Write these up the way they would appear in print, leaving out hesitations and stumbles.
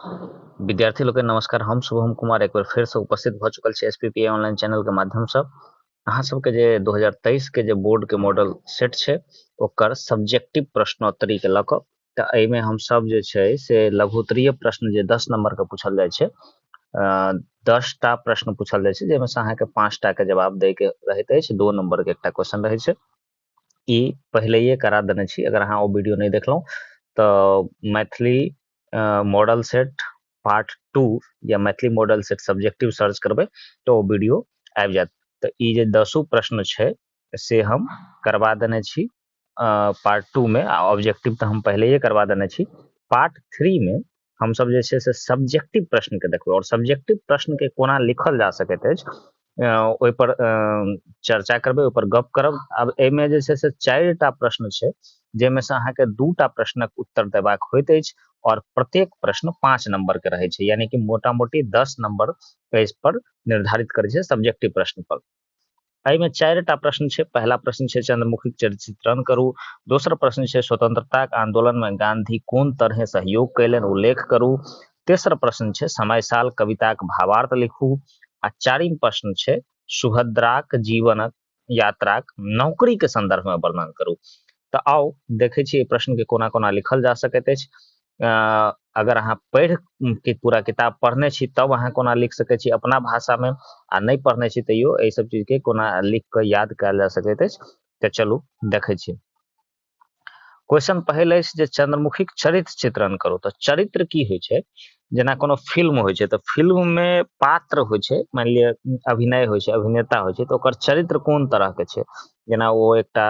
विद्यार्थी लोग के नमस्कार। हम शुभम कुमार एक बार फिर से उपस्थित भ चुकल छी एसपीपीए ऑनलाइन चैनल के माध्यम से। अहाँ सबके जे 2023 के जे बोर्ड के मॉडल सेट छै ओकर सब्जेक्टिव प्रश्नोत्तरी के लक त एहि में हम सब जे छै से लघुत्तरीय प्रश्न जे 10 नंबर के पूछल जाय छै, 10 टा प्रश्न पूछल जाय छै जेमे से अहाँ के 5 टा के जवाब दे के रहैत अछि। 2 नंबर के एकटा क्वेश्चन रहै छै। ई पहिलेये करा देने छी, अगर अहाँ ओ वीडियो नहीं देखलहुं तो मैथिली मॉडल सेट पार्ट 2 या Maithili model set subjective search करबै तो वीडियो आबि जायत। तो ई जे 10 प्रश्न छै से हम करवा देने छी पार्ट 2 में, आ ऑब्जेक्टिव तो हम पहले करवा देने छी। पार्ट 3 में हम सब जे छै से सब्जेक्टिव प्रश्न के देखबै और सब्जेक्टिव प्रश्न के कोना लिखल जा सकैत अछि ओहि पर चर्चा करबै, ओहि पर गप करब। अब एमे जे छै से 4 टा प्रश्न छै जेमे से अहाँ के 2 टा प्रश्नक उत्तर देबाक होइत अछि और प्रत्येक प्रश्न 5 नंबर के रहे छै, यानी कि मोटा मोटी 10 नंबर पेज पर निर्धारित करे छै सब्जेक्टिव प्रश्न पर। एहि में 4 टा प्रश्न छै। पहला प्रश्न छै चंद्रमुखी के चरित्र चित्रण करू। दोसर प्रश्न छै स्वतंत्रता के आंदोलन में गांधी कोन तरह सहयोग कैलन उल्लेख करू। तेसर प्रश्न छै समय साल कविताक भावार्थ लिखू। आ चारिम प्रश्न छै सुभद्राक जीवनक यात्राक नौकरी के संदर्भ में वर्णन करू। तो आओ देखे छी प्रश्न के कोना कोना लिखल जा सकैत अछि। अगर अहाँ पढ़ के पूरा किताब पढ़ने छी तब अहाँ कोना लिख सकै छी अपना भाषा में, आ नहीं पढ़ने छी तैयो एहि सब चीज के कोना लिख के याद कयल जा सकैत अछि। तो चलू देखे छी। क्वेश्चन पहिल अछि जे चंद्रमुखी के चरित्र चित्रण करू। तो चरित्र की होइ छै, जेना कोनो फिल्म होइ छै तो फिल्म में पात्र होइ छै, मान लिअ अभिनय होइ छै, अभिनेता होइ छै तो ओकर चरित्र कोन तरह के छै। जेना वो एकटा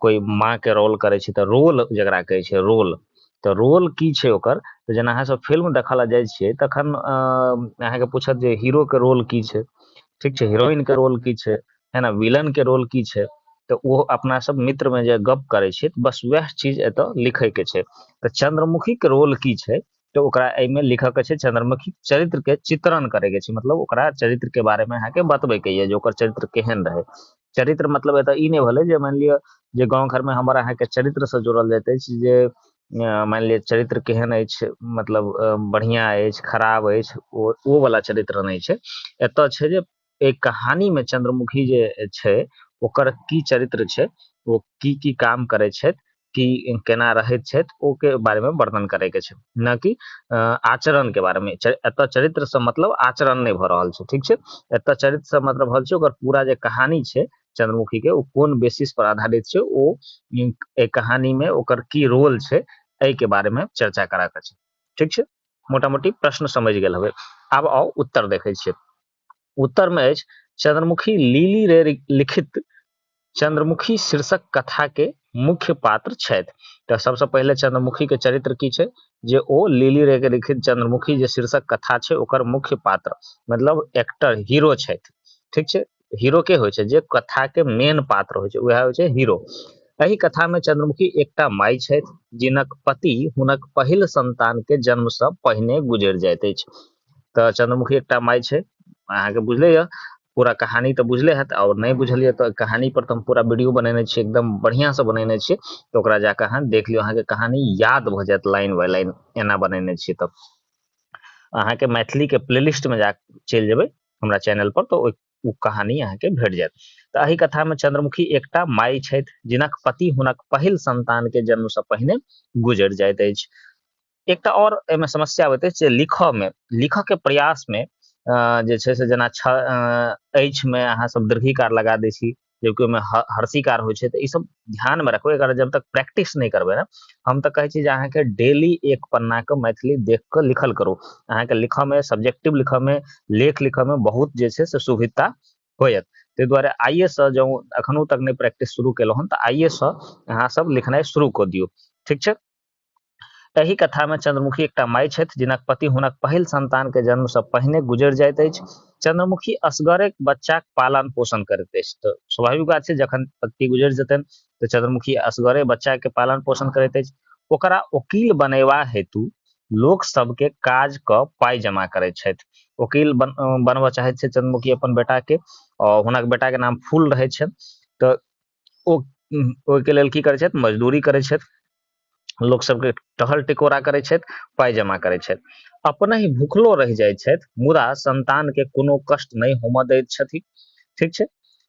कोई माँ के रोल करे छै तो रोल जकरा कहै छै रोल, तो रोल की छै ओकर। तो जेना अहाँ सब फिल्म देखला जाय छियै तखन अहाँ के पूछत जे हीरो के रोल की छै, ठीक छै, हीरोइन के रोल की छै, है ना, विलन के रोल की छै। तो वो अपना सब मित्र में जे गप करे छै बस वह चीज एतऽ लिखे के छै। तो चंद्रमुखी के रोल की छै तो ओकरा एमे लिखऽ के छै चंद्रमुखी चरित्र के चित्रण करे के छै, मतलब ओकरा चरित्र के बारे में अहाँ के बतबे के ये जे ओकर चरित्र केहन रहे। चरित्र मतलब एतऽ ई नहीं भेलै जे मान लिअ जे गांव घर में हमर अहाँ के चरित्र से जोड़ल जाइत अछि जे मान लिअ चरित्र केहन अछि, मतलब बढ़िया अछि खराब अछि, ओ वाला चरित्र नहीं छै। एतऽ छै जे एक कहानी में चंद्रमुखी जे छै ओकर की चरित्र छै, वो की काम करे छै, कि केना रहैत छथि ओ के बारे में वर्णन करे के छै, न कि आचरण के बारे में। एतऽ चरित्र से मतलब आचरण नहीं भ रहल छै, ठीक छै। एतऽ चरित्र से मतलब भल छै ओकर पूरा जे कहानी छै चंद्रमुखी के, ओ कोन बेसिस पर आधारित छै, ओ एक कहानी में ओकर की रोल छै एहि के बारे में चर्चा करा के छै, ठीक छै। मोटा मोटी प्रश्न समझ गेल हबे। आब आओ उत्तर देखे छियै। उत्तर में अछि चंद्रमुखी लीली रे लिखित चंद्रमुखी शीर्षक कथा के मुख्य पात्र छथि। तो सबसे पहले चंद्रमुखी के चरित्र की छै, जे ओ लीली रे के लिखित चंद्रमुखी जे शीर्षक कथा छै ओकर मुख्य पात्र मतलब एक्टर हीरो छथि, ठीक छै। हीरो के होइ छै जे कथा के मेन पात्र होइ छै, वह होइ छै हीरो। एहि कथा में चंद्रमुखी एकटा माई छथि जिनक पति हुनक पहिल संतान के जन्म से पहिने गुजरि जाइत अछि। तो चंद्रमुखी एकटा माई छै, अहाँ के बुझले ये पूरा कहानी तो बुझले हैत, और नहीं बुझलिए तो कहानी पर तो हम पूरा वीडियो बनेने छी, एकदम बढ़िया से बनेने छी, तो ओकरा जाके अहाँ देख लियो, अहाँ के कहानी याद भ जायत लाइन बाय लाइन एना बनेने छी। तब अहाँ के मैथिली के प्लेलिस्ट में जा चलि जेबै हमरा चैनल पर तो ओ कहानी अहाँ के भेट जायत। तो एहि कथा में चंद्रमुखी एकटा माई छथि जिनक पति हुनक पहिल संतान के जन्म से पहिने गुजरि जाइत अछि। एकटा और एमे समस्या होइत अछि जे लिखऽ के प्रयास में जे छै से जेना अछि में अहाँ सब दीर्घिकार लगा दै छी, जबकि ओहिमे हर्षिकार होइ छै। तो ई सब ध्यान में रखबै, अगर जब तक प्रैक्टिस नहीं करबै ना। हम तो कहै छी जे अहाँ के डेली एक पन्ना के मैथिली देख के लिखल करू, अहाँ के लिखऽ में सब्जेक्टिव लिखऽ में लेख लिखऽ में बहुत जे छै से सुविधा होयत। ताहि दुआरे आइए से जँ अखनो तक नहीं प्रैक्टिस शुरू केलहुँ हन तो आइए से अहाँ सब लिखनाइ शुरू कऽ दियौ, ठीक छै। एहि कथा में चंद्रमुखी एकटा माई छथि जिनक पति हुनक पहिल संतान के जन्म से पहिने गुजरि जाइत अछि। चंद्रमुखी असगरे बच्चा के पालन पोषण करैत अछि। तो स्वाभाविक बात छै जखन पति गुजरि जेतनि तो चंद्रमुखी असगरे बच्चा के पालन पोषण करैत अछि। ओकरा वकील बनेबा हेतु लोक सबके काज क पाई जमा करैत छथि। वकील बनबऽ चाहैत छै चंद्रमुखी अपन बेटा के, और हुनक बेटा के नाम फूल रहै छै। तो ओहि के लेल की करै छथि, मजदूरी करै छथि। लोक सबके टहल टिकोरा करै छथि, पाइ जमा करै छथि, अपने ही भूखलो रहि जाइत छथि, मुदा संतान के कोनो कष्ट नहीं होमय दैत छथि। ठीक छै।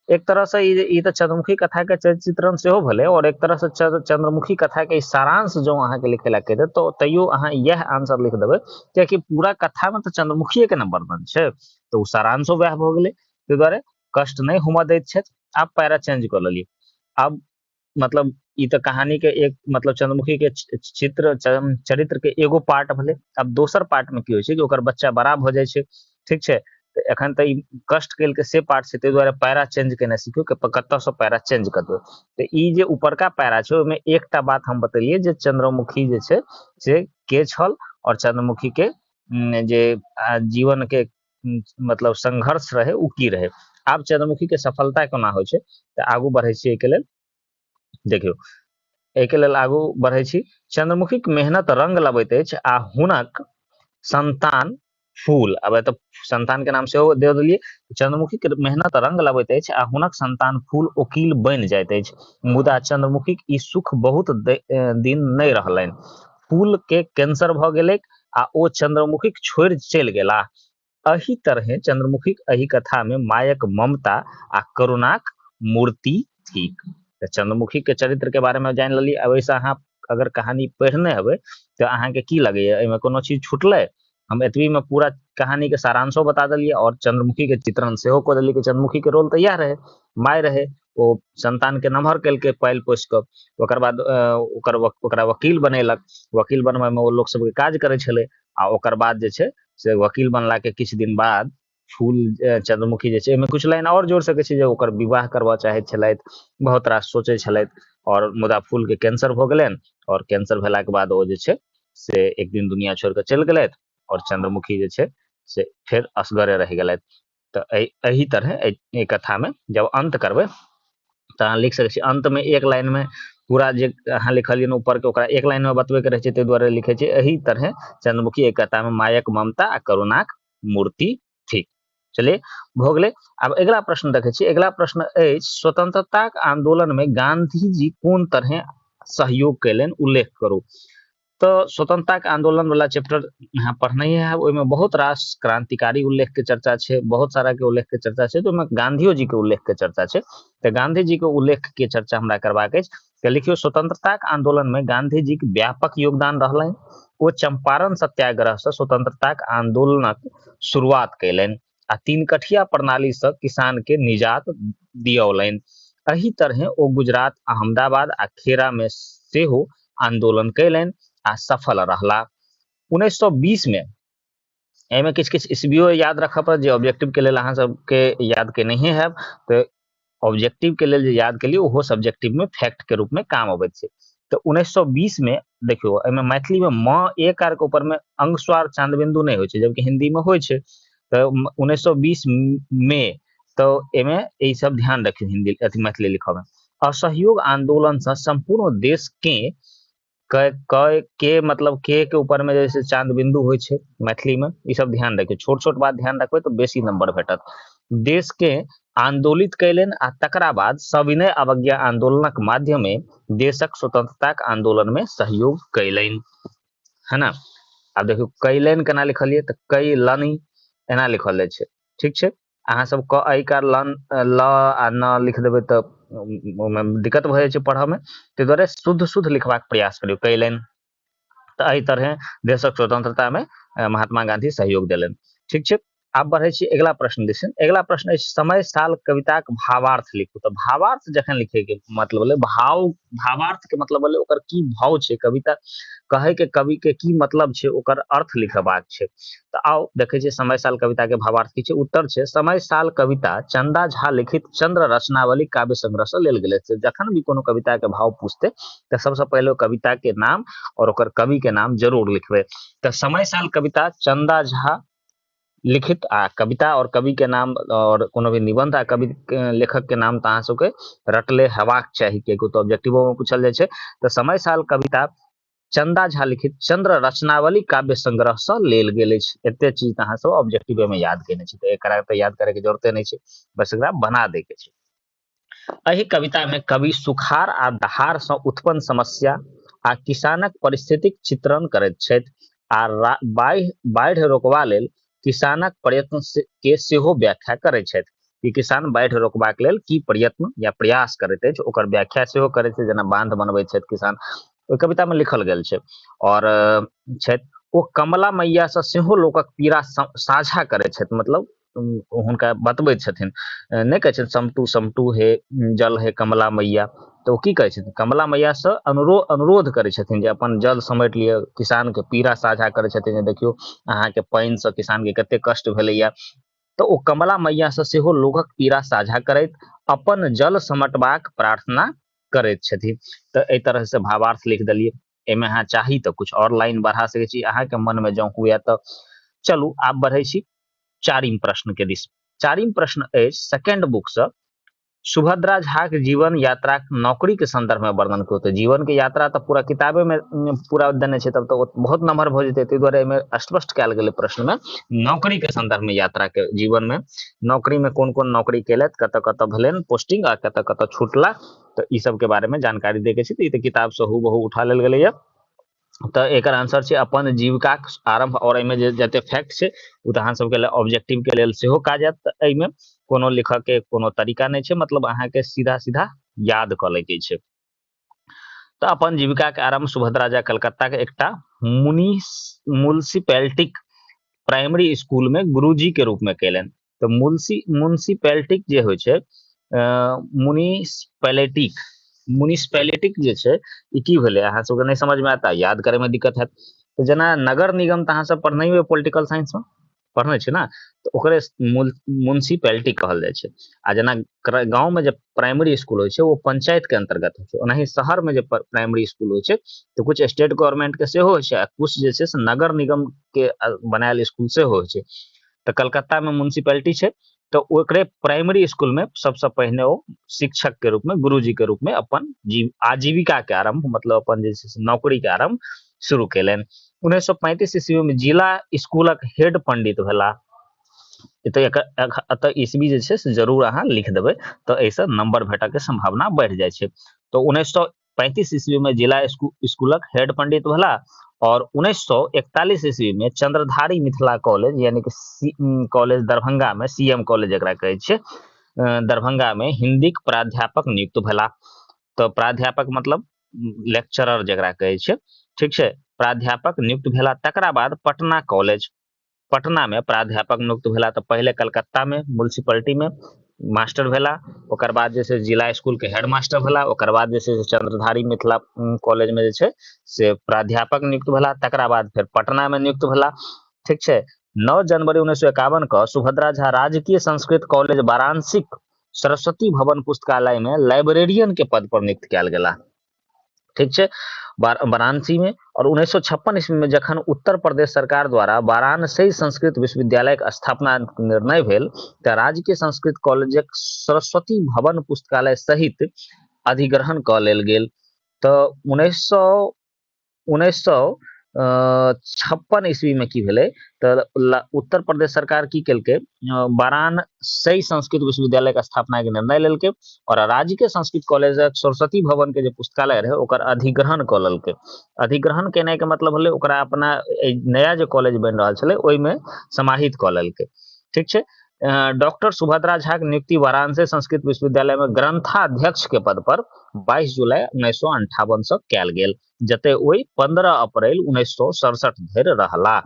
एक तरह से ई तऽ चंद्रमुखी कथा के चित्रण सेहो भेलै, और एक तरह से चंद्रमुखी कथा के सारांश जो अहाँ के लिखे ला कहि देत तो तैयो अहाँ यह आंसर लिख देबै, कियाकि पूरा कथा में तो चंद्रमुखिये के ने वर्णन छै, तो सारांशो वएह भ गेलै। ताहि दुआरे कष्ट नहीं होमय दैत छथि। आब पैरा चेंज कऽ लेलियै। अब मतलब ई तऽ कहानी के एक मतलब चंद्रमुखी के चरित्र के एगो पार्ट भेलै। अब दोसर पार्ट में की होइ छै कि ओकर बच्चा बड़ा भ जाइ छै। ठीक छै। तऽ एखन तऽ ई कष्ट केलकै से पार्ट छै, ताहि दुआरे पैरा चेंज केनाइ सीखियौ कि कतयसँ पैरा चेंज कऽ देबै। तऽ ई जे ऊपरका पैरा छै ओहिमे एकटा बात हम बतेलियै जे चंद्रमुखी जे छै से के छल, और चंद्रमुखी के जे जीवन के मतलब संघर्ष रहे उ की रहे। आब चंद्रमुखी के सफलता कोना होइ छै तऽ आगू बढ़ै छी एहिके लेल। देखियौ, एहिके लेल आगू बढ़ै छी। चंद्रमुखीक मेहनत रंग लबैत अछि आ हुनक संतान फूल, अब एतऽ संतान के नाम सेहो दे देलियै। चंद्रमुखी के मेहनत रंग लबैत अछि आ हुनक संतान फूल ओकील बनि जाइत अछि, मुदा चंद्रमुखीक ई सुख बहुत दिन नहि रहलनि। फूल के कैंसर भऽ गेलै आ ओ चंद्रमुखीक छोड़ि चलि गेलाह। एही तरहे चंद्रमुखीक एही कथा में मायक ममता आ करुणाक मूर्ति थिक। तऽ चंद्रमुखी के चरित्र के बारे में जानि लेलियै। अब ऐसे अहाँ अगर कहानी पढ़ने हेबै तऽ अहाँके की लगैया एहिमे कोनो चीज छुटलै? हम एतबी में पूरा कहानी के सारांशो बता देलियै और चंद्रमुखी के चित्रण सेहो कऽ देलियै कि चंद्रमुखी के रोल तऽ इएह रहे, माय रहे, ओ संतान के नमहर केलकै पालि पोसि कऽ, ओकर बाद ओकरा वकील बनेलक, वकील बनबय में ओ लोक सबके काज करै छलै, आ ओकर बाद जे छै से वकील बनला के किछु दिन बाद फूल चंद्रमुखी जे छै, एहिमे कुछ लाइन और जोड़ सकै छी जे ओकर विवाह करबऽ चाहैत छलथि, बहुत रास सोचै छलथि, और मुदा फूल के कैंसर भऽ गेलनि, और कैंसर भेलाके बाद ओ जे छै से एक दिन दुनिया छोड़ि कऽ चलि गेलथि, और चंद्रमुखी जे छै से फेर असगरे रहि गेलथि। तऽ एही तरह एहि कथा में जब अंत करबै तऽ अहाँ लिख सकै छी अंत में एक लाइन में पूरा जे अहाँ लिखलियै ऊपर के ओकरा एक लाइन में बतबे के रहे छै, ताहि दुआरे लिखे छै एही तरह चंद्रमुखी एक कथा में मायक ममता आ करुणाक मूर्ति थी। चलिए, भऽ गेलै। आब अगिला प्रश्न देखै छी। अगिला प्रश्न अछि स्वतंत्रताक आंदोलन में गांधी जी कोन तरह सहयोग कयलनि, उल्लेख करू। तो स्वतंत्रता के आंदोलन वाला चैप्टर यहाँ पढ़ना ही है, ओहिमें बहुत रास क्रांतिकारी उल्लेख के चर्चा छै, बहुत सारा के उल्लेख के चर्चा छै, तो ओहिमे गांधियो जी के उल्लेख के चर्चा छै। तऽ गांधी जी के उल्लेख के चर्चा हमरा करबाक अछि। तऽ लिखियो, स्वतंत्रता के आंदोलन में गांधी जी के व्यापक योगदान रहलनि। ओ चंपारण सत्याग्रह से स्वतंत्रता के आंदोलनक शुरुआत कयलनि आ तीन कठिया प्रणाली से किसान के निजात दियौलनि। एही तरह ओ गुजरात, अहमदाबाद आ खेड़ा में सेहो आंदोलन कयलनि आ सफल रहला। 1920 में एहिमे किछु किछु ईस्वियो याद रखऽ पड़त जे ऑब्जेक्टिव के लेल अहाँ सबके याद केनहिए हैब। तऽ ऑब्जेक्टिव के लेल जे याद केलियै ओहो सब्जेक्टिव में फैक्ट के रूप में काम अबैत छै। तऽ 1920 में देखियो, एहिमे मैथिली में म ए कार के ऊपर में अंग स्वर चांद बिंदु नहीं होइ छै, जबकि हिंदी में होइ छै। तऽ 1920 में तो एमे ई सब ध्यान रखियो हिंदी अथी मैथिली लिखऽ में। असहयोग आंदोलन से संपूर्ण देश के मतलब के ऊपर में जैसे चांद बिंदु होइ छै मैथिली में, ई सब ध्यान रखियो। छोट छोट बात ध्यान रखबै तो बेसी नंबर भेटत। देश के आंदोलित कयलनि आ तकरा बाद सविनय अवज्ञा आंदोलनक माध्यमे देशक स्वतंत्रताक आंदोलन में सहयोग कयलनि, है ना। आब देखियो कयलनि केना लिखलियै, तऽ कैलनि एना लिखल जाइ छै। ठीक छै। अहाँ सब क आई कार लन ल आ न लिख देबै तऽ ओहिमे दिक्कत भऽ जाइ छै पढ़ऽ में। ताहि दुआरे शुद्ध शुद्ध लिखबाक प्रयास करियौ, कयलनि। तऽ एहि तरह देशक स्वतंत्रता में महात्मा गांधी सहयोग देलनि। ठीक छै। आब बढ़ै छी अगिला प्रश्न दिस। अगिला प्रश्न अछि समय साल कविताक भावार्थ लिखू। तऽ भावार्थ जखन लिखे के मतलब भेलै भावार्थ के मतलब भेलै ओकर की भाव छै, कविता कहे के कवि के की मतलब छै, ओकर अर्थ लिखबाक छै। तऽ आओ देखे छियै समय साल कविता के भावार्थ की छै। उत्तर छै समय साल कविता चंदा झा लिखित चंद्र रचनावली काव्य संग्रह से लेल गेलै। जखन भी कोनो कविता के भाव पूछते तऽ सबसे पहले कविता के नाम और ओकर कवि के नाम जरूर लिखबै। तऽ समय साल कविता चंदा झा लिखित आ कविता और कवि के नाम और कोनो भी निबंध आ कवि लेखक के नाम तऽ अहाँ सबके रटले हेबाक चाही, कियाकि तो ऑब्जेक्टिवो में पूछल जाइ छै। तऽ समय साल कविता चंदा झा लिखित चंद्र रचनावली काव्य संग्रह से लेल गेल अछि। एते चीज अहाँ सब ऑब्जेक्टिव में याद केने छी, तऽ एकरा तऽ याद करे के जरूरते नहीं छै, बस एकरा बना दे के छै। एही कविता में कवि सुखाड़ आ दहाड़ से उत्पन्न समस्या आ किसानक परिस्थितिक चित्रण करैत छथि आ बाढ़ि रोकबा लेल किसानक प्रयत्न के सेहो व्याख्या करैत छथि कि किसान बाढ़ि रोकबाक लेल की प्रयत्न या प्रयास करैत अछि ओकर व्याख्या सेहो करैत छै, जेना बांध बनबैत छथि किसान, ओहि कविता में लिखल गेल छै। और छथि ओ कमला मैया से सेहो लोकक पीड़ा साझा करैत छथि, मतलब हुनका बतबैत छथिन, नहि कहै छथिन समटू समटू हे जल हे कमला मैया, तऽ ओ की कहै छथिन कमला मैया से अनुरोध करै छथिन जे अपन जल समेट लिअ, किसान के पीड़ा साझा करै छथिन जे देखियौ अहाँके पानि से किसान के कते कष्ट भेलैया। तऽ ओ कमला मैया से सेहो लोकक पीड़ा साझा करैत अपन जल समटबाक प्रार्थना करैत छथिन। तऽ एहि तरह से भावार्थ लिख देलियै। एहिमे अहाँ चाही तऽ कुछ और लाइन बढ़ा सकै छी, अहाँके मन में जँ हुए तऽ। चलू आब बढ़ै छी चारिम प्रश्न के दिस। चारिम प्रश्न अछि सेकेंड बुक से सुभद्रा झाक जीवन यात्रा नौकरी के संदर्भ में वर्णन करू। तऽ जीवन के यात्रा तऽ पूरा किताबे में पूरा देने छै, तब तऽ बहुत नम्हर भऽ जेतै, ताहि दुआरे एहिमे स्पष्ट कयल गेलै प्रश्न में नौकरी के संदर्भ में यात्रा के जीवन में नौकरी में कोन कोन नौकरी केलथि, कतऽ कतऽ भेलनि पोस्टिंग आ कतऽ कतऽ छुटला, तऽ ई सब के बारे में जानकारी दै के छै। तऽ ई तऽ किताब से हूबहू उठा लेल गेलैया। तऽ एकर आंसर छै अपन जीविकाक आरंभ। और एहिमे जे जते फैक्ट छै ओ तऽ अहाँ सबके लेल ऑब्जेक्टिव के लेल सेहो काज आयत। तऽ एहिमे कोनो लिखऽ के कोनो तरीका नहीं छै, मतलब अहाँके सीधा सीधा याद कऽ लै के छै। तऽ अपन जीविका के आरंभ सुभद्रा झा कलकत्ता के एकटा म्युनिसिपैलिटीक प्राइमरी स्कूल में गुरुजी के रूप में केलनि। तऽ म्युनिसिपैलिटीक जे होइ छै म्युनिसिपैलिटीक जे छै ई की भेलै, अहाँ सबके नहीं समझ में आता, याद करे में दिक्कत हैत। तऽ जेना नगर निगम तऽ अहाँ सब पढ़ने हुए पॉलिटिकल साइंस में पढ़ने छै ना, तऽ ओकरे म्युनिसिपैलिटी कहल जाइ छै। आ जेना गांव में जे प्राइमरी स्कूल होइ छै वो पंचायत के अंतर्गत होइ छै, ओनाही शहर में जे प्राइमरी स्कूल होइ छै तऽ कुछ स्टेट गवर्नमेंट के सेहो होइ छै आ कुछ जे छै से नगर निगम के बनायल स्कूल सेहो होइ छै। तऽ कलकत्ता में म्युनिसिपैलिटी छै, तऽ ओकरे प्राइमरी स्कूल में सबसे पहिने ओ शिक्षक के रूप में, गुरुजी के रूप में अपन आजीविका के आरंभ, मतलब अपन जे छै से नौकरी के आरंभ शुरू केलनि। 1935 ईस्वी में जिला स्कूलक हेड पंडित भेला। एतऽ ईस्वी जे छै से जरूर अहाँ लिख देबै, तऽ एहिसँ नंबर भेटऽ के संभावना बढ़ि जाइ छै। तो 1935 ईस्वी में जिला स्कूलक हेड पंडित भेला। और 1941 ईस्वी में चंद्रधारी मिथिला कॉलेज यानी कि कॉलेज दरभंगा में, सीएम कॉलेज जकरा कहै छै, दरभंगा में हिंदीक प्राध्यापक नियुक्त भेला। तऽ प्राध्यापक मतलब लेक्चरर जकरा कहै छै, ठीक छै, प्राध्यापक नियुक्त भेला। तकरा बाद पटना कॉलेज, पटना में प्राध्यापक नियुक्त भेला। तऽ पहले कलकत्ता में म्युनिसिपैलिटी में मास्टर भेला, ओकर बाद जे छै जिला स्कूल के हेड मास्टर भेला, ओकर बाद जे छै चंद्रधारी मिथिला कॉलेज में जे छै से प्राध्यापक नियुक्त भेला। तकरा बाद फेर पटना में नियुक्त भेला, ठीक छै। 9 जनवरी 1951 क सुभद्रा झा राजकीय संस्कृत कॉलेज वाराणसी सरस्वती भवन पुस्तकालय में लाइब्रेरियन के पद पर नियुक्त कयल गेला, ठीक छै, वाराणसी में। और 1956 ईस्वी में जखन उत्तर प्रदेश सरकार द्वारा वाराणसी संस्कृत विश्वविद्यालय के स्थापना निर्णय भेल, तऽ राजकीय संस्कृत कॉलेजक सरस्वती भवन पुस्तकालय सहित अधिग्रहण कऽ लेल गेल। तऽ 1956 ईस्वी में की भेलै, तऽ उत्तर प्रदेश सरकार की केलकै, वाराणसी संस्कृत विश्वविद्यालय के स्थापना के निर्णय लेलकै और राजकीय संस्कृत कॉलेज सरस्वती भवन के जे पुस्तकालय रहे ओकर अधिग्रहण कऽ लेलकै। अधिग्रहण केनाइ के मतलब भेलै ओकरा अपना नया जे कॉलेज बनि रहल छलै ओहिमे समाहित कऽ लेलकै, ठीक छै। डॉक्टर सुभद्रा झा के नियुक्ति वाराणसी संस्कृत विश्वविद्यालय में ग्रंथाध्यक्ष के पद पर 22 जुलाई 1958 से कयल गेल, जते ओहि 15 अप्रैल 1967 धरि रहला।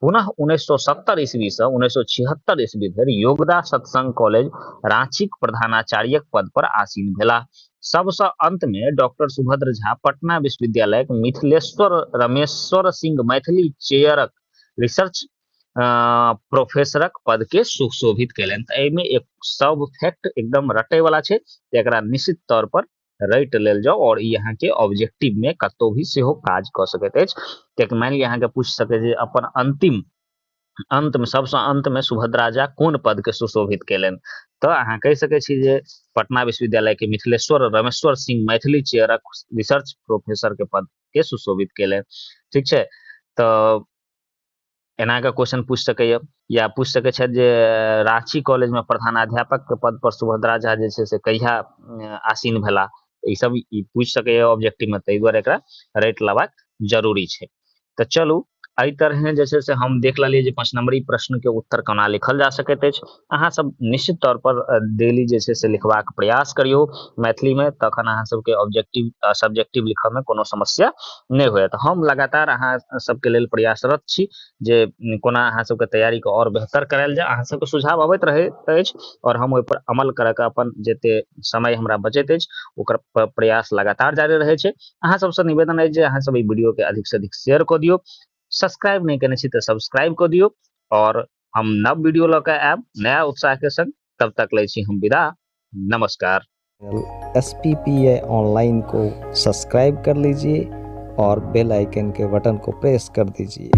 पुनः 1970 ईस्वी से 1976 ईस्वी धरि योगदा सत्संग कॉलेज रांची प्रधानाचार्यक पद पर आसीन भेला। सबसे अंत में डॉक्टर सुभद्र झा पटना विश्वविद्यालय मिथिलेश्वर रमेश्वर सिंह मैथिली चेयरक रिसर्च प्रोफेसरक पद के सुशोभित कैलनि। तऽ एहिमे एक सब फैक्ट एकदम रटे वाला छै, एकरा निश्चित तौर पर रटि लेल जाउ और ई अहाँ के ऑब्जेक्टिव में कतौ भी सेहो काज कऽ सकैत अछि। कियाकि मान लिअ अहाँ के पूछ सकै जे अपन अंतिम अंत में सबसे अंत में सुभद्रा झा कोन पद के सुशोभित कैलनि, तऽ अहाँ कहि सकै छी जे पटना विश्वविद्यालय के मिथिलेश्वर रमेश्वर सिंह मैथिली चेयरक रिसर्च प्रोफेसर के पद के सुशोभित कैलनि, ठीक छै। तऽ एना के क्वेश्चन पूछ सकैया, या पूछ सकै छथि जे रांची कॉलेज में प्रधानाध्यापक के पद पर सुभद्रा झा जे छै से कहिया आसीन भेला, ई सब ई पूछ सके ऑब्जेक्टिव में, ताहि दुआरे एकरा रट लेबाक जरूरी छै। तऽ चलू एहि तरहे जे छै से हम देख लेलियै जे 5 नंबरी प्रश्न के उत्तर कोना लिखल जा सकैत अछि। अहाँ सब निश्चित तौर पर डेली जे छै से लिखबाक प्रयास करियौ मैथिली में, तखन अहाँ सबके ऑब्जेक्टिव सब्जेक्टिव लिखऽ में कोनो समस्या नहि होयत। हम लगातार अहाँ सबके लेल प्रयासरत छी जे कोना अहाँ सबके तैयारी के और बेहतर करायल जाय। अहाँ सबके सुझाव अबैत रहैत अछि और हम ओहि पर अमल करऽ के अपन जते समय हमरा बचैत अछि ओकर प्रयास लगातार जारी रहै छै। अहाँ सबसँ निवेदन अछि जे अहाँ सब ई वीडियो के अधिक से अधिक शेयर कऽ दियौ, सब्सक्राइब नहीं केने छी तऽ सब्सक्राइब कऽ दियौ, और हम नव वीडियो लऽ के आयब नया उत्साह के संग। तब तक लै छी हम विदा, नमस्कार। SPPA ऑनलाइन को सब्सक्राइब कर लीजिए और बेल आइकन के बटन को प्रेस कर दीजिए।